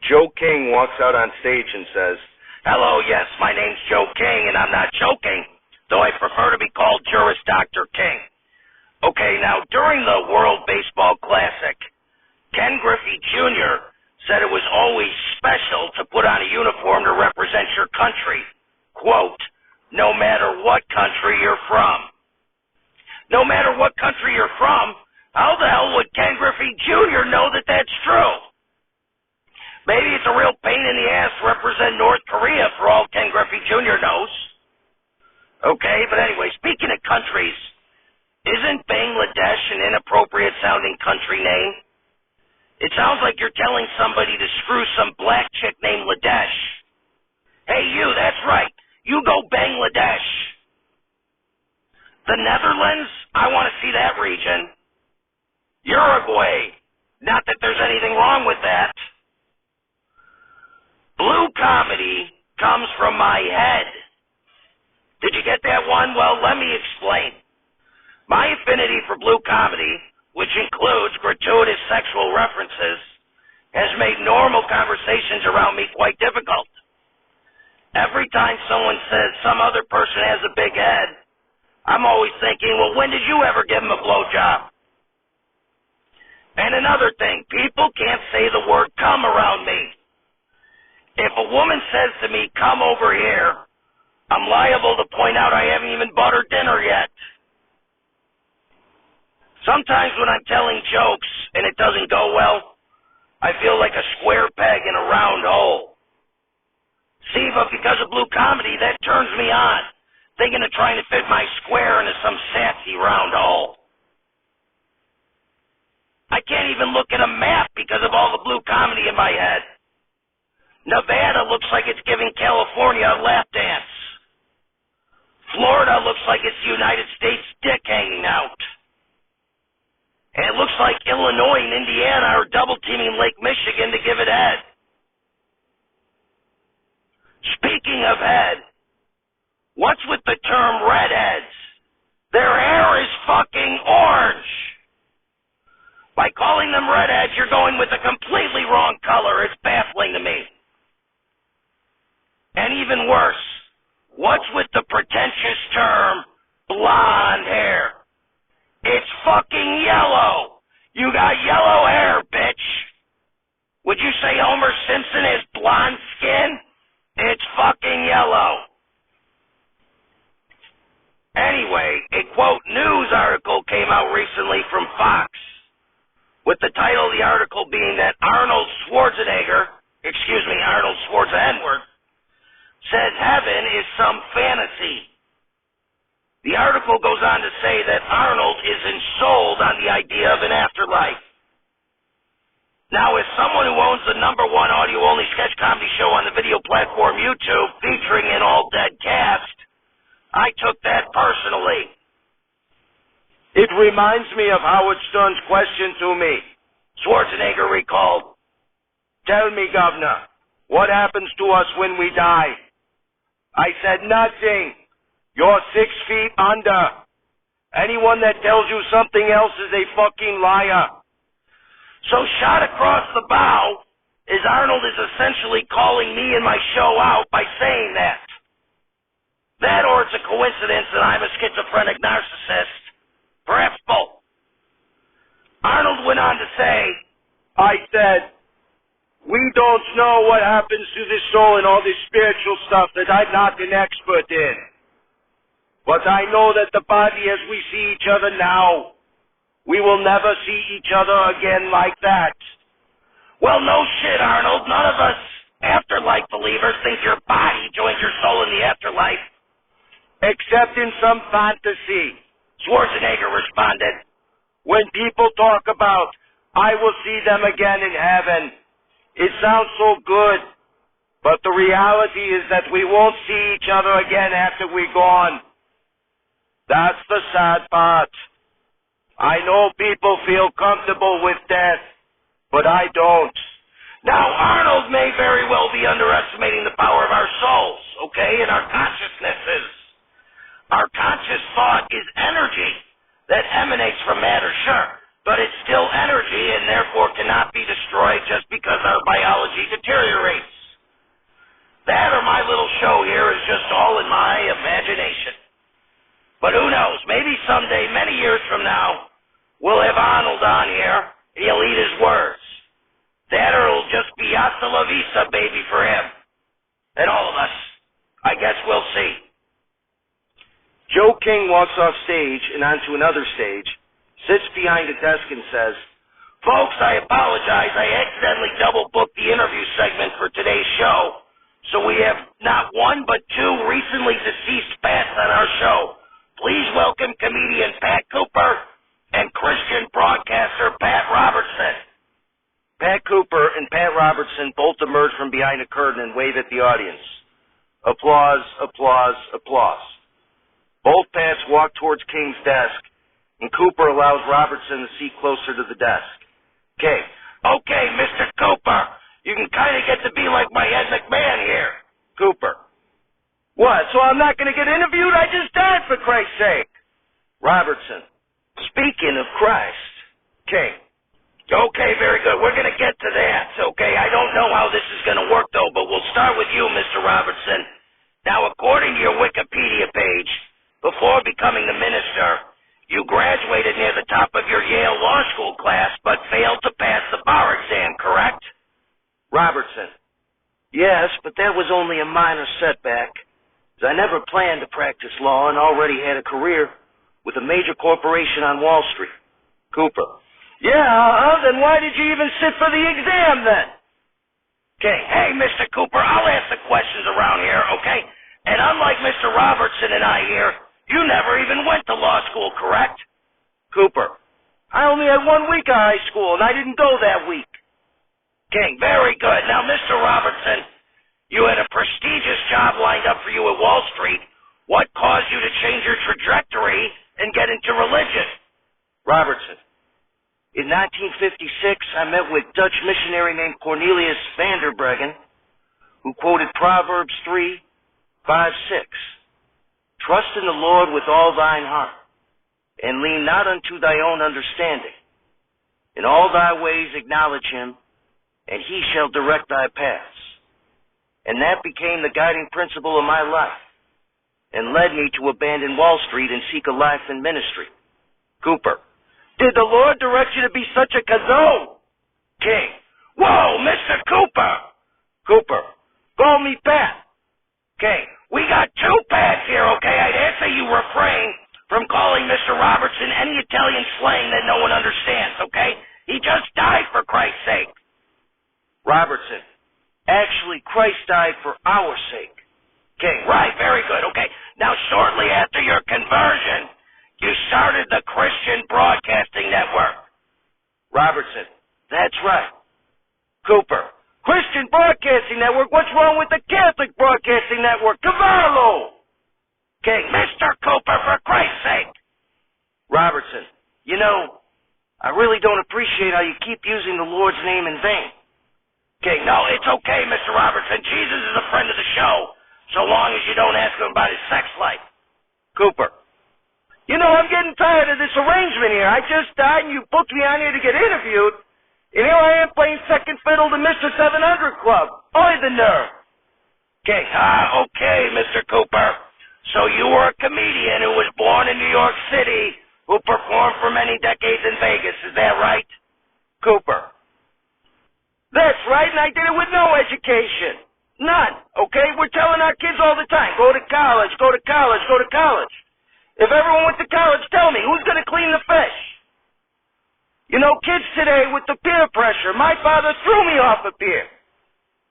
Joe King walks out on stage and says, "Hello, yes, my name's Joe King, and I'm not joking, though I prefer to be called Juris Dr. King." Okay, now, during the World Baseball Classic, Ken Griffey Jr. said it was always special to put on a uniform to represent your country. Quote, "No matter what country you're from." No matter what country you're from, how the hell would Ken Griffey Jr. know that that's true? Maybe it's a real pain in the ass to represent North Korea for all Ken Griffey Jr. knows. Okay, but anyway, speaking of countries, isn't Bangladesh an inappropriate sounding country name? It sounds like you're telling somebody to screw some black chick named Ladesh. Hey you, that's right, you go Bangladesh. The Netherlands, I want to see that region. Uruguay, not that there's anything wrong with that. Blue comedy comes from my head. Did you get that one? Well, let me explain. My affinity for blue comedy, which includes gratuitous sexual references, has made normal conversations around me quite difficult. Every time someone says some other person has a big head, I'm always thinking, well, when did you ever give him a blowjob? And another thing, people can't say the word come around me. If a woman says to me, come over here, I'm liable to point out I haven't even bought her dinner yet. Sometimes when I'm telling jokes and it doesn't go well, I feel like a square peg in a round hole. See, but because of blue comedy, that turns me on, thinking of trying to fit my square into some sassy round hole. I can't even look at a map because of all the blue comedy in my head. Nevada looks like it's giving California a lap dance. Florida looks like it's the United States dick hanging out. And it looks like Illinois and Indiana are double-teaming Lake Michigan to give it head. Speaking of head, what's with the term redheads? Their hair is fucking orange. By calling them redheads, you're going with a completely wrong color. It's baffling to me. And even worse, what's with the pretentious term blonde hair? It's fucking yellow. You got yellow hair, bitch. Would you say Homer Simpson has blonde skin? It's fucking yellow. Anyway, a quote news article came out recently from Fox, with the title of the article being that Arnold Schwarzenegger says heaven is some fantasy. The article goes on to say that Arnold is ensouled on the idea of an afterlife. Now, as someone who owns the #1 audio-only sketch comedy show on the video platform YouTube, featuring an all-dead cast, I took that personally. It reminds me of Howard Stern's question to me. Schwarzenegger recalled, "Tell me, Governor, what happens to us when we die?" I said, "Nothing. You're 6 feet under. Anyone that tells you something else is a fucking liar." So shot across the bow is Arnold is essentially calling me and my show out by saying that. That or it's a coincidence that I'm a schizophrenic narcissist. Perhaps both. Arnold went on to say, I said, "We don't know what happens to the soul and all this spiritual stuff that I'm not an expert in. But I know that the body as we see each other now, we will never see each other again like that." Well, no shit, Arnold. None of us afterlife believers think your body joins your soul in the afterlife. Except in some fantasy, Schwarzenegger responded. When people talk about, I will see them again in heaven, it sounds so good. But the reality is that we won't see each other again after we're gone. That's the sad part. I know people feel comfortable with death, but I don't. Now, Arnold may very well be underestimating the power of our souls, okay, and our consciousnesses. Our conscious thought is energy that emanates from matter, sure, but it's still energy and therefore cannot be destroyed just because our biology deteriorates. hasta la vista, baby, for him. And all of us. I guess we'll see. Joe King walks off stage and onto another stage, sits behind a desk and says, Folks, I apologize. I accidentally double-booked the interview segment for today's show. So we have not one but two recently deceased Pats on our show. Please welcome comedian Pat Cooper and Christian broadcaster Pat Robertson. Pat Cooper and Pat Robertson both emerge from behind a curtain and wave at the audience. Applause, applause, applause. Both Pats walk towards King's desk, and Cooper allows Robertson a seat closer to the desk. Okay, Mr. Cooper, you can kind of get to be like my Ed McMahon here. Cooper. What, so I'm not going to get interviewed? I just died, for Christ's sake. Robertson. Speaking of Christ. King. Okay, very good. We're going to get to that, okay? I don't know how this is going to work, though, but we'll start with you, Mr. Robertson. Now, according to your Wikipedia page, before becoming the minister, you graduated near the top of your Yale Law School class, but failed to pass the bar exam, correct? Robertson. Yes, but that was only a minor setback, as I never planned to practice law and already had a career with a major corporation on Wall Street. Cooper. Yeah, then why did you even sit for the exam then? Okay, hey, Mr. Cooper, I'll ask the questions around here, okay? And unlike Mr. Robertson and I here, you never even went to law school, correct? Cooper. I only had 1 week of high school, and I didn't go that week. King, very good. Now, Mr. Robertson, you had a prestigious job lined up for you at Wall Street. What caused you to change your trajectory and get into religion? Robertson. In 1956, I met with Dutch missionary named Cornelius van der Breggen, who quoted Proverbs 3, 5, 6. Trust in the Lord with all thine heart, and lean not unto thy own understanding. In all thy ways acknowledge him, and he shall direct thy paths. And that became the guiding principle of my life, and led me to abandon Wall Street and seek a life in ministry. Cooper. Did the Lord direct you to be such a kazoo? King. Whoa, Mr. Cooper. Cooper. Call me Pat. King. We got two Pats here, okay? I'd ask that you refrain from calling Mr. Robertson any Italian slang that no one understands, okay? He just died, for Christ's sake. Robertson. Actually, Christ died for our sake. King. Right, very good, okay. Now, shortly after your conversion, you started the Christian Broadcasting Network. Robertson. That's right. Cooper. Christian Broadcasting Network? What's wrong with the Catholic Broadcasting Network? Cavallo! King. Mr. Cooper, for Christ's sake. Robertson. You know, I really don't appreciate how you keep using the Lord's name in vain. King. No, it's okay, Mr. Robertson. Jesus is a friend of the show, so long as you don't ask him about his sex life. Cooper. You know, I'm getting tired of this arrangement here. I just died and you booked me on here to get interviewed. And here I am playing second fiddle to Mr. 700 Club. Oy, the nerve. Okay, okay, Mr. Cooper. So you were a comedian who was born in New York City, who performed for many decades in Vegas. Is that right? Cooper. That's right, and I did it with no education. None, okay? We're telling our kids all the time, go to college, go to college, go to college. If everyone went to college, tell me, who's going to clean the fish? You know, kids today with the peer pressure, my father threw me off a pier.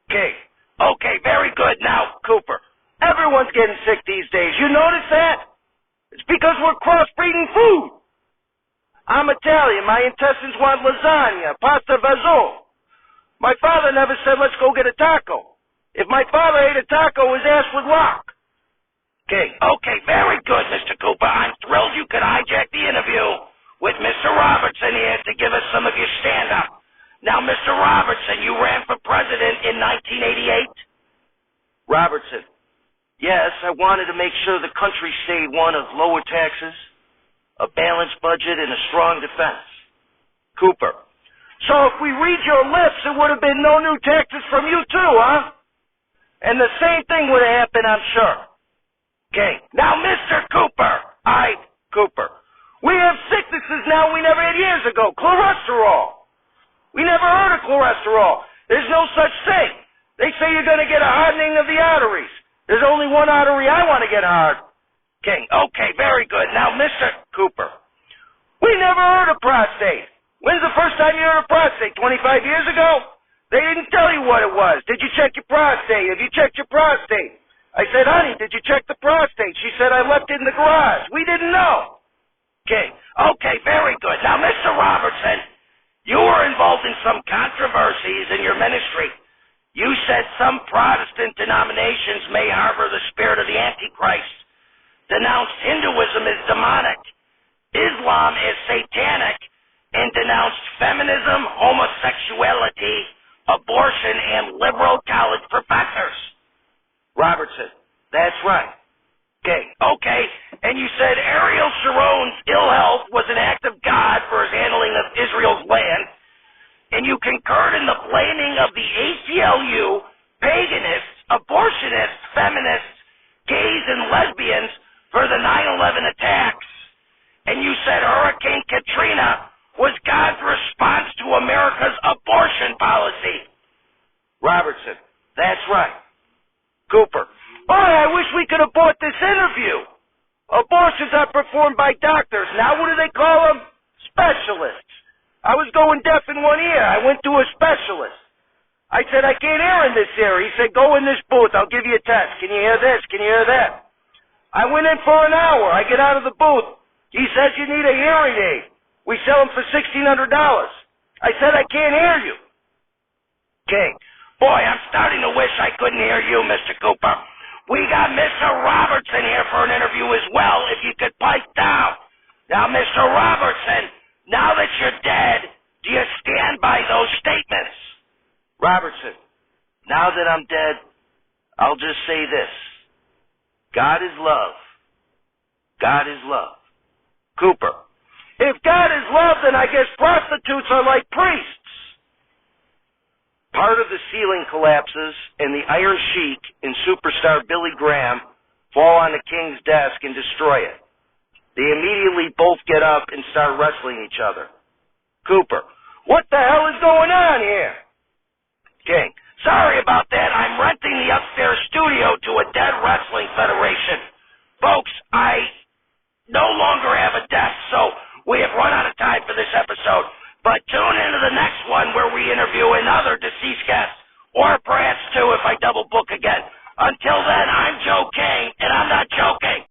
Okay, okay, very good. Now, Cooper, everyone's getting sick these days. You notice that? It's because we're crossbreeding food. I'm Italian. My intestines want lasagna, pasta fagioli. My father never said, let's go get a taco. If my father ate a taco, his ass would lock. Okay, okay, very good, Mr. Cooper. I'm thrilled you could hijack the interview with Mr. Robertson here to give us some of your stand-up. Now, Mr. Robertson, you ran for president in 1988? Robertson. Yes, I wanted to make sure the country stayed one of lower taxes, a balanced budget, and a strong defense. Cooper. So if we read your lips, it would have been no new taxes from you too, huh? And the same thing would have happened, I'm sure. Okay. Now, Mr. Cooper. Cooper. We have sicknesses now we never had years ago. Cholesterol. We never heard of cholesterol. There's no such thing. They say you're going to get a hardening of the arteries. There's only one artery I want to get hard. King, okay, very good. Now, Mr. Cooper, we never heard of prostate. When's the first time you heard of prostate? 25 years ago? They didn't tell you what it was. Did you check your prostate? Have you checked your prostate? I said, honey, did you check the prostate? She said, I left it in the garage. We didn't know. King, okay, very good. Now, Mr. Robertson, you were involved in some controversies in your ministry. You said some Protestant denominations may harbor the spirit of the Antichrist, denounced Hinduism as demonic, Islam as satanic, and denounced feminism, homosexuality, abortion, and liberal college professors. Robertson, that's right. Okay, and you said Ariel Sharon's ill health was an act of God for his handling of Israel's land, and you concurred in the blaming of the ACLU, paganists, abortionists, feminists, gays, and lesbians for the 9/11 attacks, and you said Hurricane Katrina was God's response to America's abortion policy. Robertson, that's right. Cooper, boy, I wish we could abort this interview. Abortions are performed by doctors. Now what do they call them? Specialists. I was going deaf in one ear. I went to a specialist. I said, I can't hear in this ear. He said, go in this booth. I'll give you a test. Can you hear this? Can you hear that? I went in for an hour. I get out of the booth. He says you need a hearing aid. We sell them for $1,600. I said, I can't hear you. King, boy, I'm starting to wish I couldn't hear you, Mr. Cooper. We got Mr. Robertson here for an interview as well, if you could pipe down. Now, Mr. Robertson, now that you're dead, do you stand by those statements? Robertson, now that I'm dead, I'll just say this. God is love. God is love. Cooper, if God is love, then I guess prostitutes are like priests. Part of the ceiling collapses, and the Iron Sheik and superstar Billy Graham fall on the king's desk and destroy it. They immediately both get up and start wrestling each other. Cooper, what the hell is going on here? King, sorry about that. I'm renting the upstairs studio to a dead wrestling federation. Folks, I no longer have a desk, so we have run out of time for this episode. But tune into the next one where we interview another deceased guest, or perhaps two if I double book again.